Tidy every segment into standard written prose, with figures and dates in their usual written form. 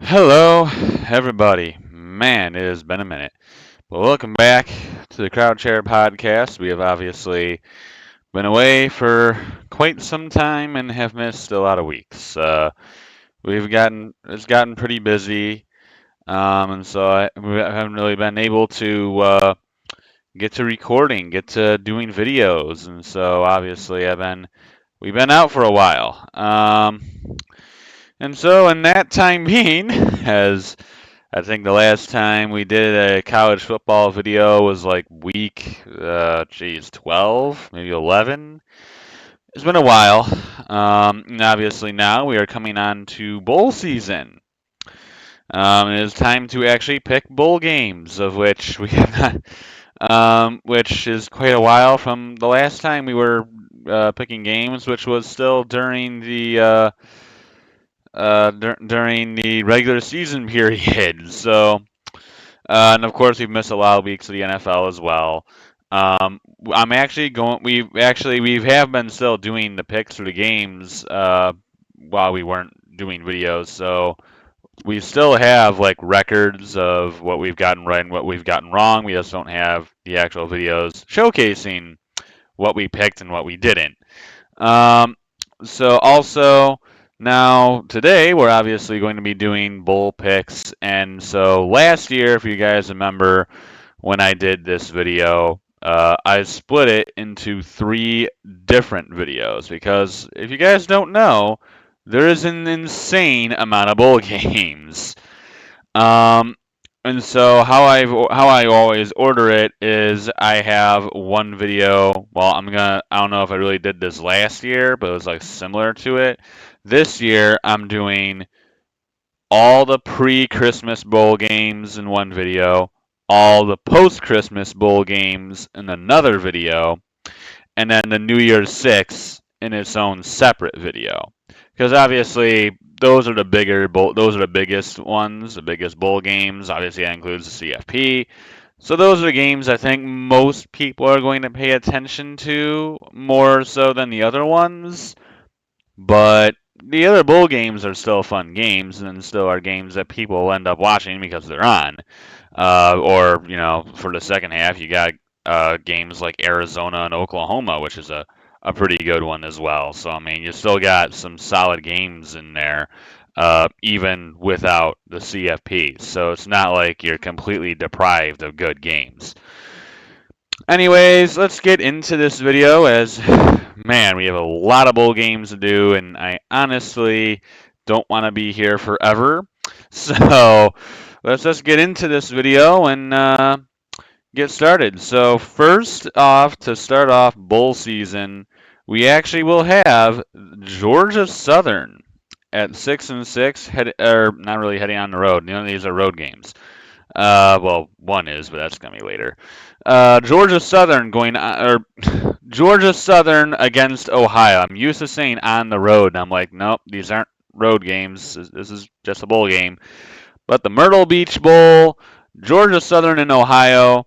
Hello, everybody. Man, it has been a minute. But welcome back to the Crowd Chair Podcast. We have obviously been away for quite some time and have missed a lot of weeks. It's gotten pretty busy, and so we haven't really been able to get to recording, get to doing videos, and so obviously we've been out for a while. And so in that time being, as I think the last time we did a college football video was like week, 12, maybe 11. It's been a while. And obviously now we are coming on to bowl season. It is time to actually pick bowl games, of which we have not, which is quite a while from the last time we were picking games, which was still during during the regular season period. So. And of course, we've missed a lot of weeks of the NFL as well. I'm actually going. We have been still doing the picks for the games while we weren't doing videos. So we still have like records of what we've gotten right and what we've gotten wrong. We just don't have the actual videos showcasing what we picked and what we didn't. Um, so also now today we're obviously going to be doing bowl picks, and so last year, if you guys remember when I did this video, I split it into three different videos because if you guys don't know, there is an insane amount of bowl games. Um, and so how I always order it is I have one video. Well, I don't know if I really did this last year, but it was like similar to it. This year I'm doing all the pre-Christmas bowl games in one video, all the post-Christmas bowl games in another video, and then the New Year's Six in its own separate video. Because obviously those are the biggest ones, the biggest bowl games. Obviously that includes the CFP. So those are the games I think most people are going to pay attention to more so than the other ones. But the other bowl games are still fun games and still are games that people will end up watching because they're on. For the second half, you got games like Arizona and Oklahoma, which is a pretty good one as well. So, I mean, you still got some solid games in there, even without the CFP. So, it's not like you're completely deprived of good games. Anyways, let's get into this video as, man, we have a lot of bowl games to do, and I honestly don't want to be here forever. So, let's just get into this video and get started. So first off, to start off bowl season, we actually will have Georgia Southern at 6-6, or not really heading on the road. None of these are road games. Well, one is, but that's gonna be later. Georgia Southern or Georgia Southern against Ohio. I'm used to saying on the road, and I'm like, nope, these aren't road games. This is just a bowl game. But the Myrtle Beach Bowl, Georgia Southern and Ohio.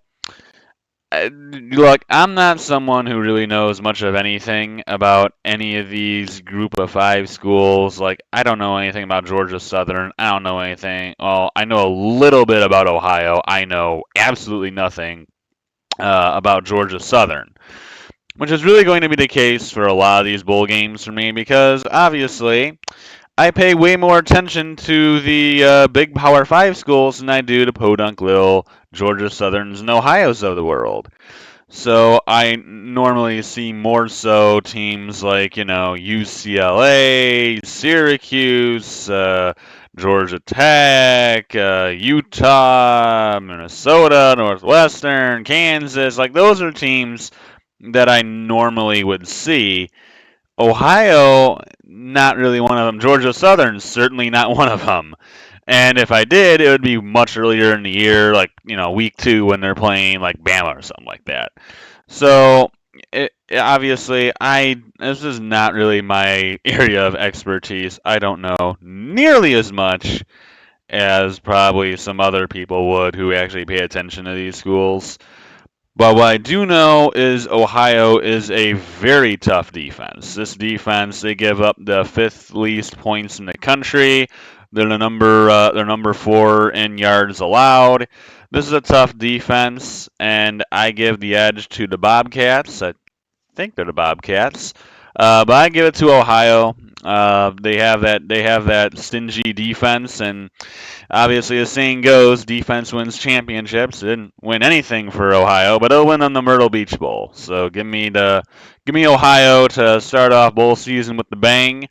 Look, I'm not someone who really knows much of anything about any of these group of five schools. Like, I don't know anything about Georgia Southern. I don't know anything. Well, I know a little bit about Ohio. I know absolutely nothing about Georgia Southern, which is really going to be the case for a lot of these bowl games for me because obviously I pay way more attention to the big Power 5 schools than I do to podunk little Georgia Southerns and Ohio's of the world. So I normally see more so teams like, UCLA, Syracuse, Georgia Tech, Utah, Minnesota, Northwestern, Kansas. Like, those are teams that I normally would see. Ohio, not really one of them. Georgia Southern, certainly not one of them. And if I did, it would be much earlier in the year, like, week 2 when they're playing like Bama or something like that. So, obviously, this is not really my area of expertise. I don't know nearly as much as probably some other people would who actually pay attention to these schools. But what I do know is Ohio is a very tough defense. This defense, they give up the fifth least points in the country, They're number 4 in yards allowed. This is a tough defense, and I give the edge to the Bobcats. I think they're the Bobcats, but I give it to Ohio. They have that stingy defense, and obviously, the saying goes, defense wins championships. It didn't win anything for Ohio, but it'll win on the Myrtle Beach Bowl. So give me Ohio to start off bowl season with the bang,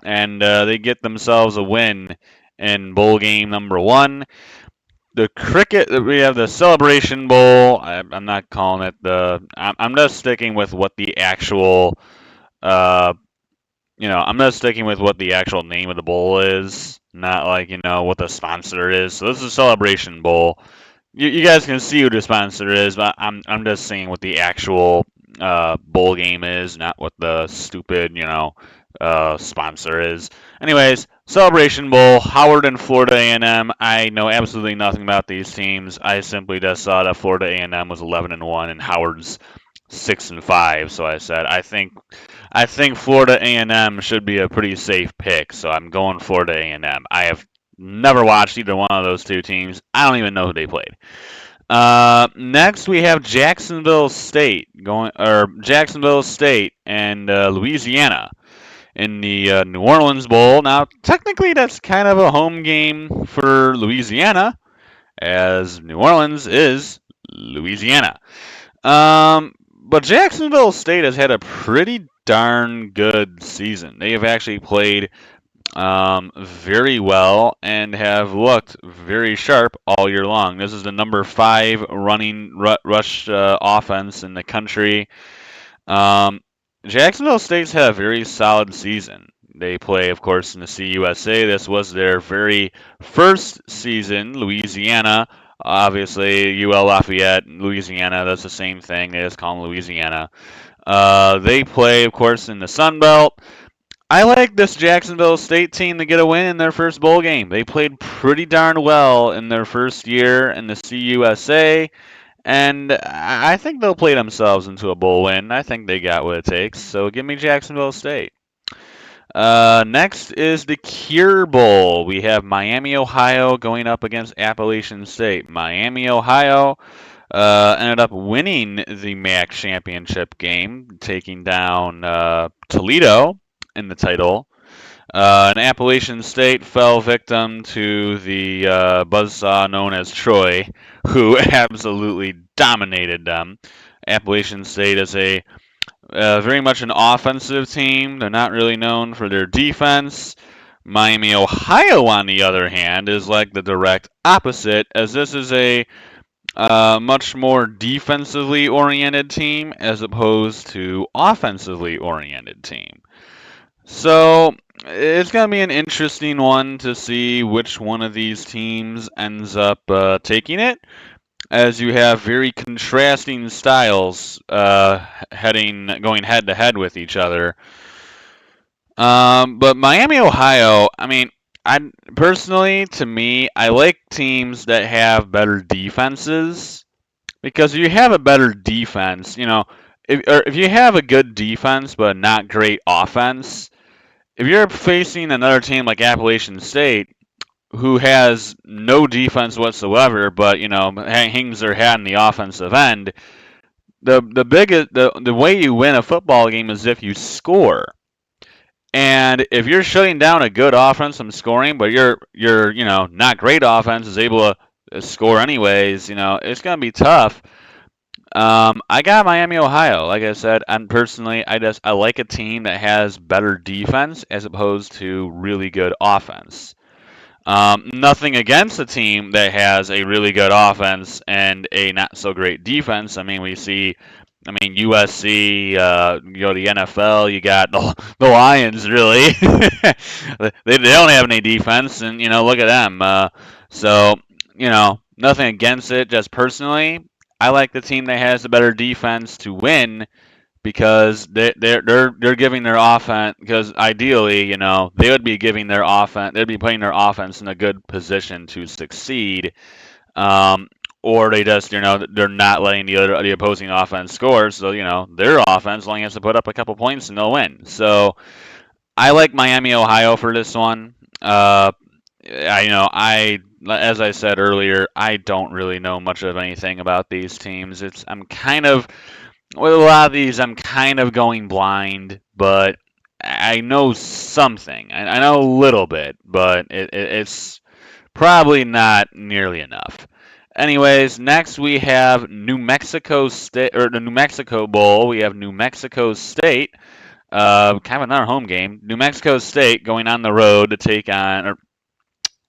and they get themselves a win in bowl game number 1. The cricket, we have the Celebration Bowl. I'm not calling it the. I'm just sticking with what the actual uh, I'm just sticking with what the actual name of the bowl is, not like, what the sponsor is. So this is a Celebration Bowl. You guys can see who the sponsor is, but I'm just saying what the actual bowl game is, not what the stupid, sponsor is. Anyways, Celebration Bowl, Howard and Florida A&M. I know absolutely nothing about these teams. I simply just saw that Florida A&M was 11-1 and Howard's 6-5. So I said I think Florida A&M should be a pretty safe pick, so I'm going Florida A&M. I have never watched either one of those two teams. I don't even know who they played. Next we have Jacksonville State and Louisiana in the New Orleans Bowl. Now, technically, that's kind of a home game for Louisiana, as New Orleans is Louisiana. But Jacksonville State has had a pretty darn good season. They have actually played very well and have looked very sharp all year long. This is the number 5 running rush offense in the country. Um, Jacksonville State's had a very solid season. They play, of course, in the CUSA. This was their very first season. Louisiana, obviously, UL Lafayette, Louisiana, that's the same thing. They just call them Louisiana. They play, of course, in the Sun Belt. I like this Jacksonville State team to get a win in their first bowl game. They played pretty darn well in their first year in the CUSA. And I think they'll play themselves into a bowl win. I think they got what it takes. So give me Jacksonville State. Next is the Cure Bowl. We have Miami, Ohio going up against Appalachian State. Miami, Ohio ended up winning the MAC championship game, taking down Toledo in the title. And Appalachian State fell victim to the buzzsaw known as Troy, who absolutely dominated them. Appalachian State is a very much an offensive team. They're not really known for their defense. Miami, Ohio, on the other hand, is like the direct opposite, as this is a much more defensively oriented team as opposed to offensively oriented team. So it's going to be an interesting one to see which one of these teams ends up taking it, as you have very contrasting styles going head to head with each other. But Miami, Ohio, I mean, I personally, to me, I like teams that have better defenses, because if you have a better defense, if you have a good defense but not great offense, if you're facing another team like Appalachian State, who has no defense whatsoever, but hangs their hat in the offensive end, the way you win a football game is if you score. And if you're shutting down a good offense from scoring, but you're not great offense is able to score anyways, it's gonna be tough. I got Miami, Ohio. Like I said, and personally, I like a team that has better defense as opposed to really good offense. Nothing against a team that has a really good offense and a not so great defense. I mean, USC, the NFL, you got the Lions, really. they don't have any defense, and, look at them. So, nothing against it. Just personally, I like the team that has the better defense to win, because they're giving their offense, because ideally, they would be giving their offense, they'd be putting their offense in a good position to succeed. Or they just, they're not letting the opposing offense score, so their offense only has to put up a couple points and they'll win. So I like Miami, Ohio for this one. as I said earlier, I don't really know much of anything about these teams. I'm kind of with a lot of these, I'm kind of going blind, but I know something. I know a little bit, but it's probably not nearly enough. Anyways, next we have New Mexico State or the New Mexico Bowl. We have New Mexico State, kind of another home game. New Mexico State going on the road to take on. Or,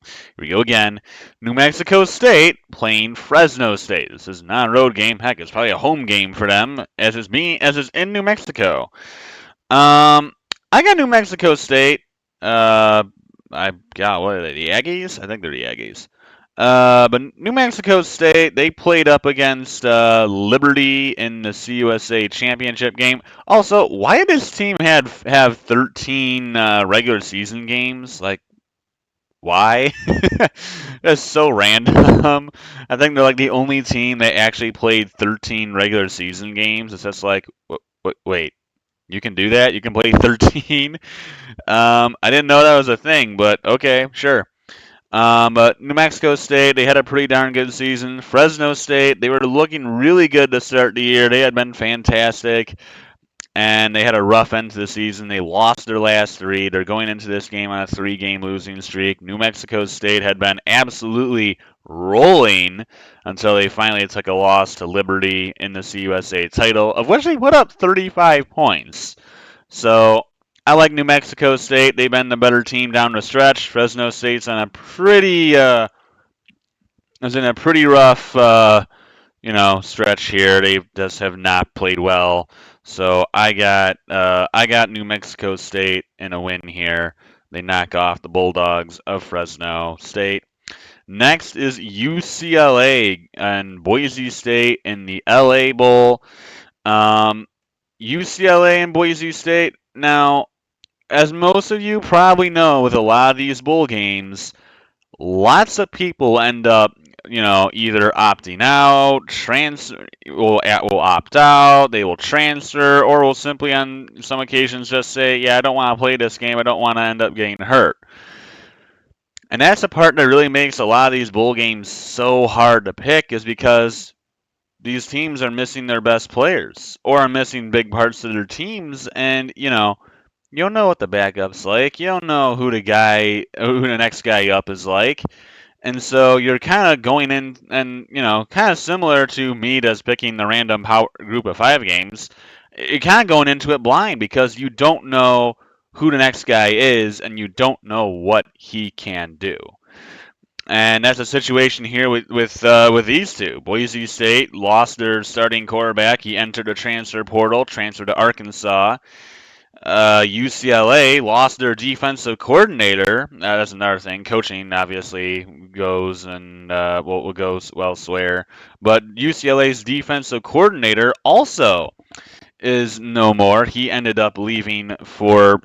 here we go again. New Mexico State playing Fresno State. This is not a road game. Heck, it's probably a home game for them, as is in New Mexico. Um, I got New Mexico State. Uh, I got what are they? The Aggies? I think they're the Aggies. But New Mexico State, they played up against Liberty in the CUSA championship game. Also, why did this team have 13 regular season games? Like, why? That's so random. I think they're like the only team that actually played 13 regular season games. It's just like, wait, you can do that? You can play 13? I didn't know that was a thing, but okay, sure. But New Mexico State, they had a pretty darn good season. Fresno State, they were looking really good to start the year. They had been fantastic, and they had a rough end to the season. They lost their last three. They're going into this game on a three-game losing streak. New Mexico State had been absolutely rolling until they finally took a loss to Liberty in the CUSA title, of which they put up 35 points. So I like New Mexico State. They've been the better team down the stretch. Fresno State's on a pretty is in a pretty rough stretch here. They just have not played well. So I got New Mexico State in a win here. They knock off the Bulldogs of Fresno State. Next is UCLA and Boise State in the LA Bowl. UCLA and Boise State. Now, as most of you probably know, with a lot of these bowl games, lots of people end up, either opting out, will opt out, they will transfer, or will simply on some occasions just say, yeah, I don't want to play this game, I don't want to end up getting hurt. And that's the part that really makes a lot of these bowl games so hard to pick, is because these teams are missing their best players or are missing big parts of their teams, and you don't know what the backup's like. You don't know who the next guy up is like. And so you're kind of going in and, kind of similar to me just picking the random power group of five games. You're kind of going into it blind because you don't know who the next guy is and you don't know what he can do. And that's a situation here with these two. Boise State lost their starting quarterback. He entered a transfer portal, transferred to Arkansas. UCLA lost their defensive coordinator. That's another thing. Coaching obviously goes and will go elsewhere. But UCLA's defensive coordinator also is no more. He ended up leaving for,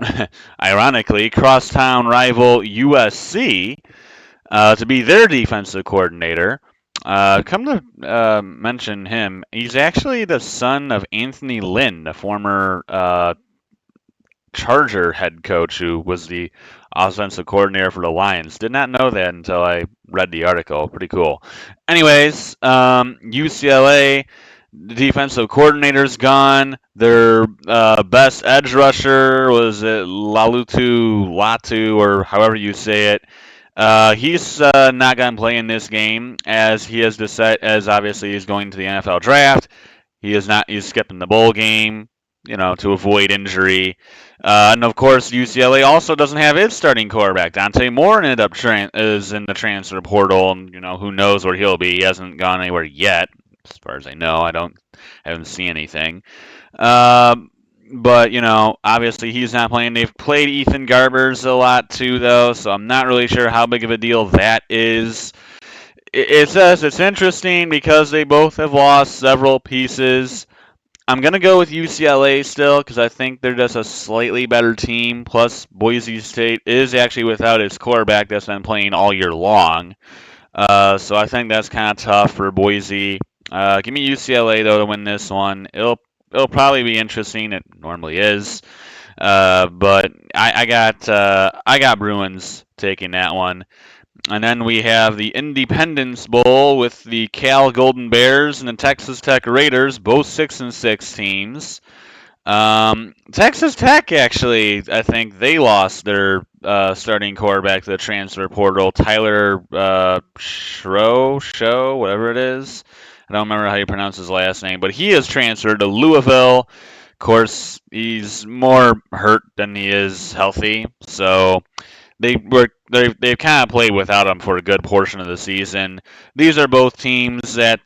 ironically, crosstown rival USC to be their defensive coordinator. Come to mention him, he's actually the son of Anthony Lynn, the former Charger head coach who was the offensive coordinator for the Lions. Did not know that until I read the article. Pretty cool. Anyways, UCLA defensive coordinator's gone. Their best edge rusher was Latu, or however you say it. He's not going to play in this game, as he has decided, as obviously he's going to the NFL draft. He is not. He's skipping the bowl game, to avoid injury. And of course, UCLA also doesn't have its starting quarterback. Dante Moore is in the transfer portal, and who knows where he'll be. He hasn't gone anywhere yet, as far as I know. Haven't seen anything. But obviously he's not playing. They've played Ethan Garbers a lot too, though, so I'm not really sure how big of a deal that is. It says it's interesting because they both have lost several pieces. I'm going to go with UCLA still because I think they're just a slightly better team. Plus, Boise State is actually without its quarterback that's been playing all year long. So I think that's kind of tough for Boise. Give me UCLA, though, to win this one. It'll probably be interesting. It normally is. But I got Bruins taking that one. And then we have the Independence Bowl with the Cal Golden Bears and the Texas Tech Raiders, both 6-6 teams. Texas Tech actually, I think they lost their starting quarterback to the transfer portal, Tyler Show, whatever it is. I don't remember how you pronounce his last name, but he has transferred to Louisville. Of course, he's more hurt than he is healthy, so they've kind of played without him for a good portion of the season. These are both teams that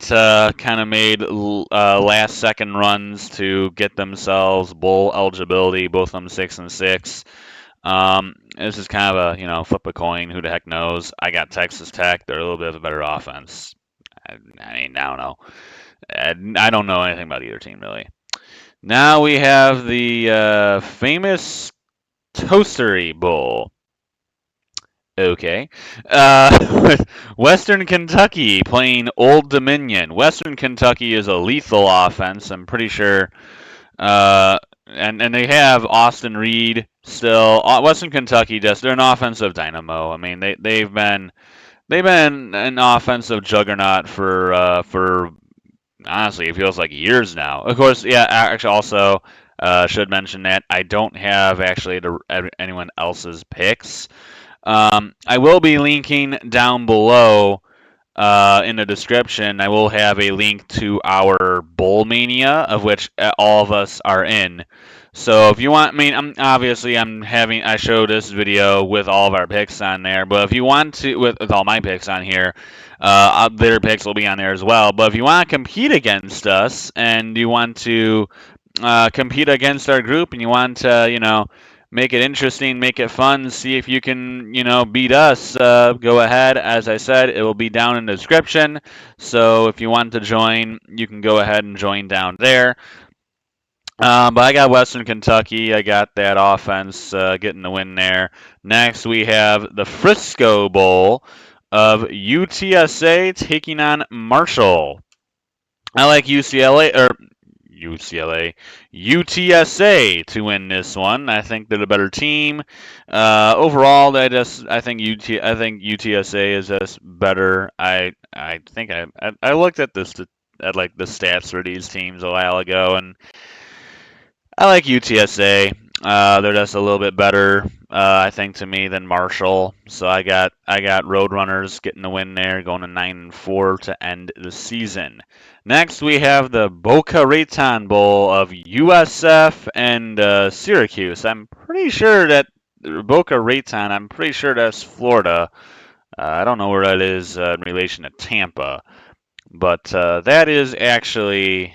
kind of made last second runs to get themselves bowl eligibility. Both of them 6-6. This is kind of a flip a coin. Who the heck knows? I got Texas Tech. They're a little bit of a better offense. I mean, I don't know. I don't know anything about either team really. Now we have the famous Toastery Bowl. Okay. Western Kentucky playing Old Dominion. Western Kentucky is a lethal offense. I'm pretty sure. And they have Austin Reed still. Western Kentucky they're an offensive dynamo. I mean they've been an offensive juggernaut for honestly it feels like years now. Of course, yeah. Actually, also should mention that I don't have actually anyone else's picks. I will be linking down below in the description. I will have a link to our Bowl Mania, of which all of us are in. So if you want, I mean, I show this video with all of our picks on there. But if you want to, with all my picks on here, their picks will be on there as well. But if you want to compete against us and you want to compete against our group and you want to, make it interesting, make it fun, see if you can, beat us, go ahead. As I said, it will be down in the description. So if you want to join, you can go ahead and join down there. But I got Western Kentucky. I got that offense getting the win there. Next, we have the Frisco Bowl of UTSA taking on Marshall. I like UTSA to win this one. I think they're the better team. Overall, I think UTSA is just better. I think I looked at this at like the stats for these teams a while ago, and I like UTSA. They're just a little bit better, I think, to me than Marshall. So I got Roadrunners getting the win there, going to 9-4 to end the season. Next, we have the Boca Raton Bowl of USF and Syracuse. I'm pretty sure that Boca Raton. I'm pretty sure that's Florida. I don't know where that is in relation to Tampa. But that is actually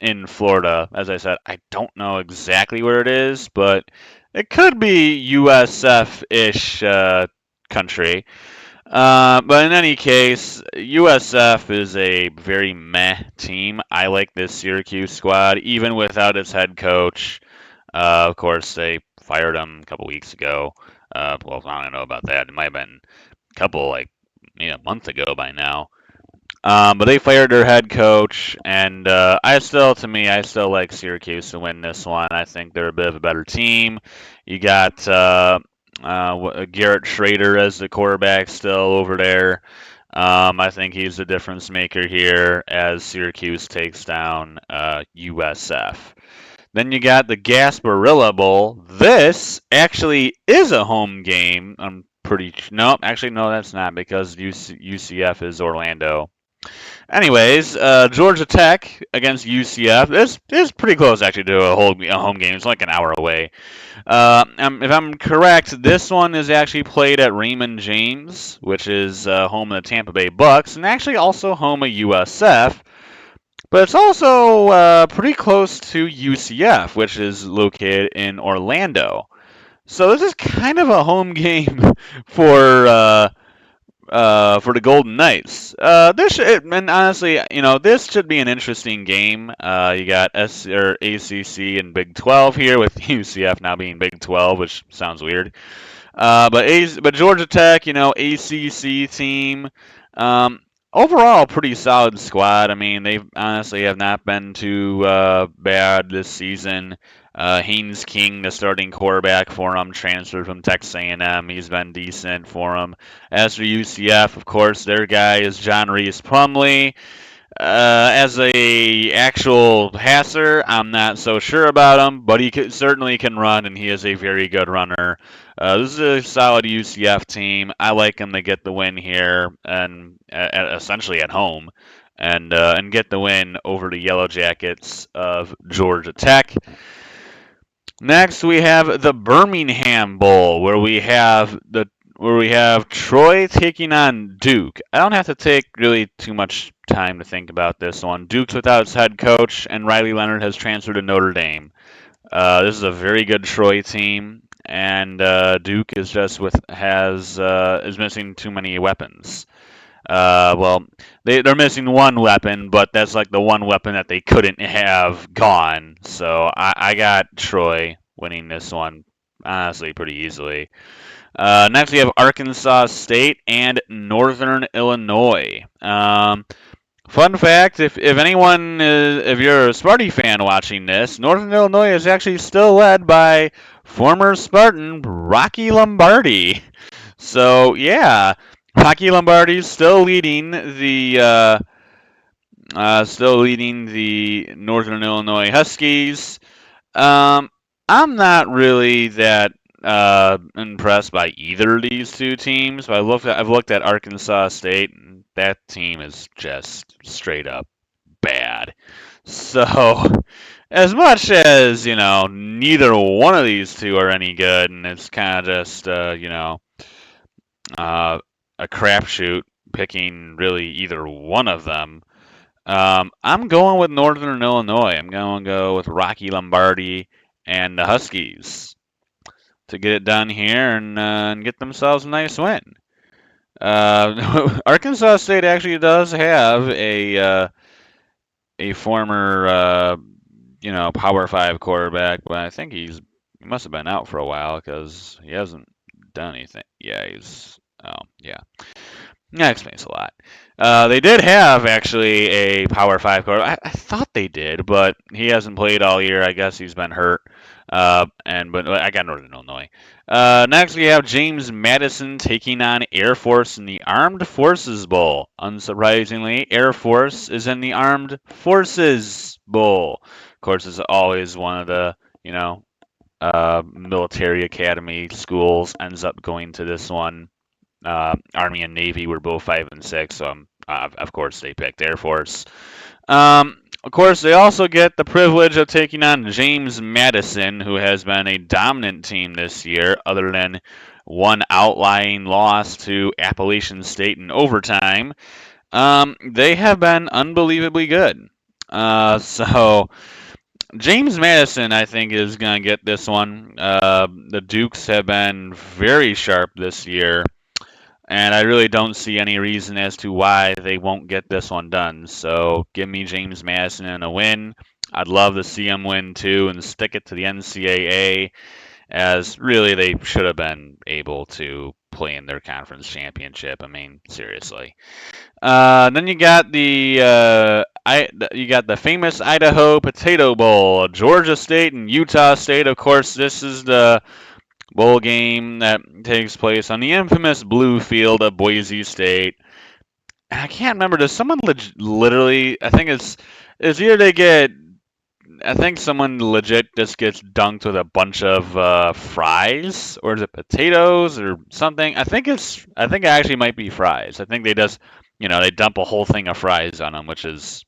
in Florida. As I said, I don't know exactly where it is, but it could be USF-ish country. But in any case, USF is a very meh team. I like this Syracuse squad, even without its head coach. Of course, they fired him a couple weeks ago. Well, I don't know about that. It might have been a couple, like, maybe a month ago by now. But they fired their head coach, and I still like Syracuse to win this one. I think they're a bit of a better team. You got Garrett Schrader as the quarterback still over there. I think he's the difference maker here as Syracuse takes down USF. Then you got the Gasparilla Bowl. This actually is a home game. No, actually no, that's not because UCF is Orlando. Anyways, Georgia Tech against UCF. This is pretty close actually to a home game. It's like an hour away. If I'm correct, this one is actually played at Raymond James, which is home of the Tampa Bay Bucks, and actually also home of USF. But it's also pretty close to UCF, which is located in Orlando. So this is kind of a home game for the Golden Knights. And honestly, this should be an interesting game. You got ACC and Big 12 here, with UCF now being Big 12, which sounds weird. But Georgia Tech, ACC team. Overall, pretty solid squad. I mean, they honestly have not been too bad this season. Haynes King, the starting quarterback for them, transferred from Texas A&M. He's been decent for them. As for UCF, of course, their guy is John Reese Plumlee. As a actual passer, I'm not so sure about him, but certainly can run, and he is a very good runner. This is a solid UCF team. I like him to get the win here, and essentially at home, and get the win over the Yellow Jackets of Georgia Tech. Next, we have the Birmingham Bowl, where we have Troy taking on Duke. I don't have to take really too much time to think about this one. Duke's without its head coach, and Riley Leonard has transferred to Notre Dame. This is a very good Troy team, and Duke is missing too many weapons. Well, they're missing one weapon, but that's like the one weapon that they couldn't have gone. So I got Troy winning this one, honestly, pretty easily. Next, we have Arkansas State and Northern Illinois. Fun fact: if you're a Sparty fan watching this, Northern Illinois is actually still led by former Spartan Rocky Lombardi. So yeah, Rocky Lombardi's still leading the Northern Illinois Huskies. Um, I'm not really that impressed by either of these two teams, but I've looked at Arkansas State, and that team is just straight up bad. So, as much as neither one of these two are any good, and it's kind of just uh, a crapshoot picking really either one of them. I'm going with Northern Illinois. I'm going to go with Rocky Lombardi and the Huskies to get it done here and get themselves a nice win. Arkansas State actually does have a former Power Five quarterback, but I think he must have been out for a while because he hasn't done anything. Yeah, yeah. That explains a lot. They did have actually a Power Five quarterback. I thought they did, but he hasn't played all year. I guess he's been hurt. But I got Northern Illinois. Next, we have James Madison taking on Air Force in the Armed Forces Bowl. Unsurprisingly, Air Force is in the Armed Forces Bowl. Of course, it's always one of the military academy schools ends up going to this one. Army and Navy were both 5 and 6, so of course they picked Air Force. Of course, they also get the privilege of taking on James Madison, who has been a dominant team this year, other than one outlying loss to Appalachian State in overtime. They have been unbelievably good. So James Madison, I think, is going to get this one. The Dukes have been very sharp this year. And I really don't see any reason as to why they won't get this one done. So give me James Madison in a win. I'd love to see him win too and stick it to the NCAA, as really they should have been able to play in their conference championship. I mean, seriously. Then you got the famous Idaho Potato Bowl, Georgia State and Utah State. Of course, this is the bowl game that takes place on the infamous blue field of Boise State. And I can't remember. Does someone literally? It's either they get. I think someone legit just gets dunked with a bunch of fries, or is it potatoes or something? I think it actually might be fries. I think they just they dump a whole thing of fries on them, which is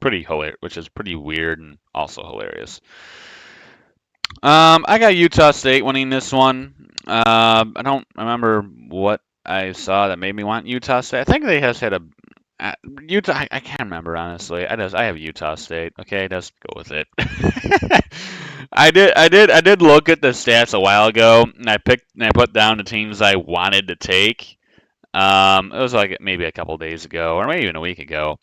pretty hilarious, which is pretty weird and also hilarious. I got Utah State winning this one. I don't remember what I saw that made me want Utah State. I think they just had a Utah. I can't remember honestly. I have Utah State. Okay, just go with it. I did look at the stats a while ago, and I put down the teams I wanted to take. It was like maybe a couple days ago, or maybe even a week ago,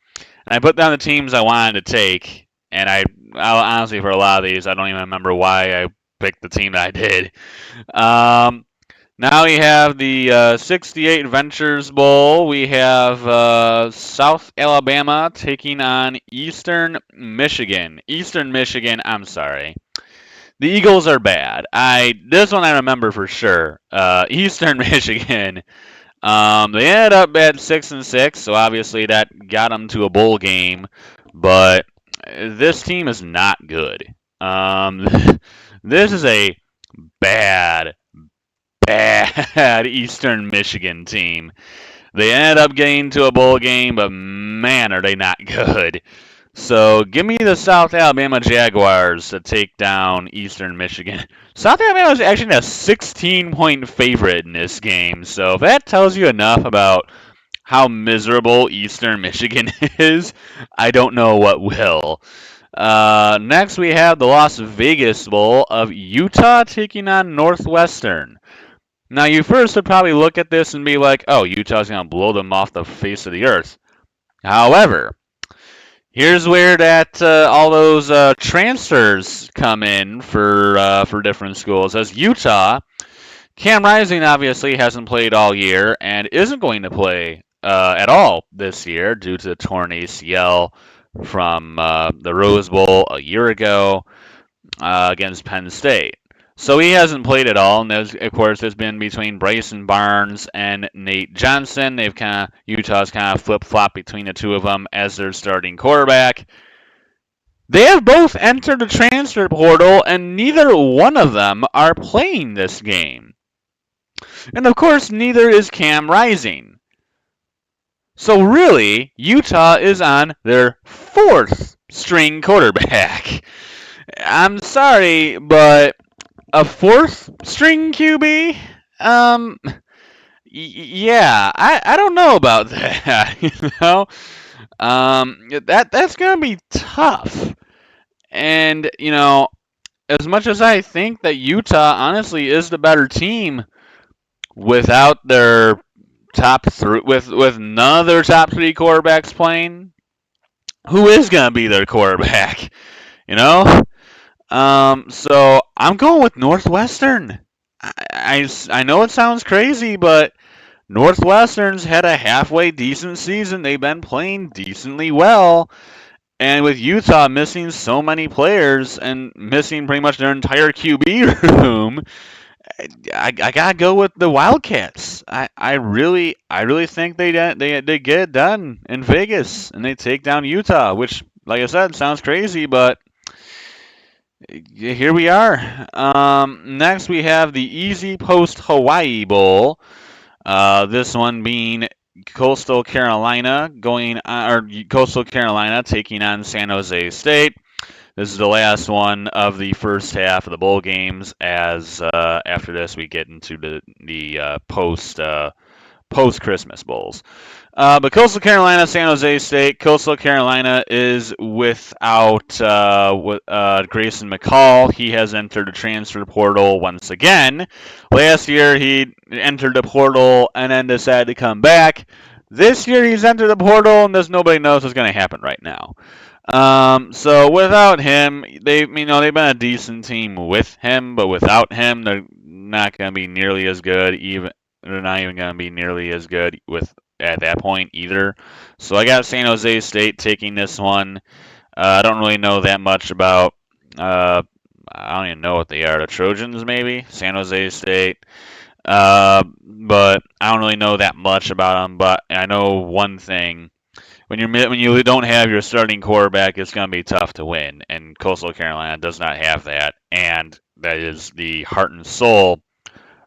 and I put down the teams I wanted to take. And I honestly, for a lot of these, I don't even remember why I picked the team that I did. Now we have the 68 Ventures Bowl. We have South Alabama taking on Eastern Michigan. I'm sorry. The Eagles are bad. This one I remember for sure. Eastern Michigan. They ended up at 6-6, so obviously that got them to a bowl game. But this team is not good. Um, this is a bad, bad Eastern Michigan team. They ended up getting to a bowl game, but man, are they not good. So give me the South Alabama Jaguars to take down Eastern Michigan. South Alabama is actually a 16-point favorite in this game. So if that tells you enough about how miserable Eastern Michigan is, I don't know what will. Next, we have the Las Vegas Bowl of Utah taking on Northwestern. Now, you first would probably look at this and be like, oh, Utah's going to blow them off the face of the earth. However, here's where that all those transfers come in for different schools. As Utah, Cam Rising obviously hasn't played all year and isn't going to play at all this year due to the torn ACL from the Rose Bowl a year ago against Penn State. So he hasn't played at all, and of course there's been between Bryson Barnes and Nate Johnson. Utah's kind of flip flop between the two of them as their starting quarterback. They have both entered the transfer portal, and neither one of them are playing this game. And of course, neither is Cam Rising. So really, Utah is on their fourth string quarterback. I'm sorry, but a fourth string QB? Yeah, I don't know about that. That's gonna be tough. And as much as I think that Utah honestly is the better team, without their top three, with none of their top three quarterbacks playing, who is gonna be their quarterback? You know. So I'm going with Northwestern. I know it sounds crazy, but Northwestern's had a halfway decent season. They've been playing decently well. And with Utah missing so many players and missing pretty much their entire QB room, I gotta go with the Wildcats. I really think they get it done in Vegas and they take down Utah, which, like I said, sounds crazy, but here we are. Next, we have the Easy Post Hawaii Bowl. This one being Coastal Carolina Coastal Carolina taking on San Jose State. This is the last one of the first half of the bowl games. As after this, we get into the post Christmas bowls. But Coastal Carolina, San Jose State. Coastal Carolina is without Grayson McCall. He has entered the transfer portal once again. Last year, he entered the portal and then decided to come back. This year, he's entered the portal, and nobody knows what's going to happen right now. So without him, they've been a decent team with him, but without him, they're not going to be nearly as good. They're not even going to be nearly as good at that point either. So I got San Jose State taking this one. I don't really know that much about. I don't even know what they are. The Trojans, maybe San Jose State. But I don't really know that much about them. But I know one thing: when you don't have your starting quarterback, it's going to be tough to win. And Coastal Carolina does not have that, and that is the heart and soul,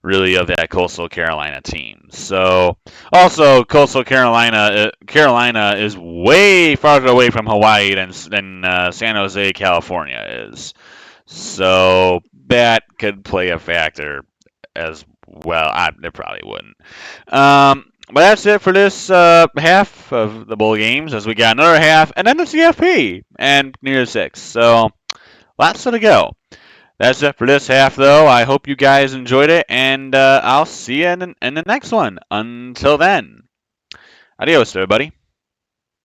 really, of that Coastal Carolina team. So, also, Coastal Carolina is way farther away from Hawaii than San Jose, California is. So that could play a factor as well. It probably wouldn't. But that's it for this half of the bowl games, as we got another half, and then the CFP and New Year's Six. So lots to go. That's it for this half, though. I hope you guys enjoyed it, and I'll see you in the next one. Until then, adios, everybody.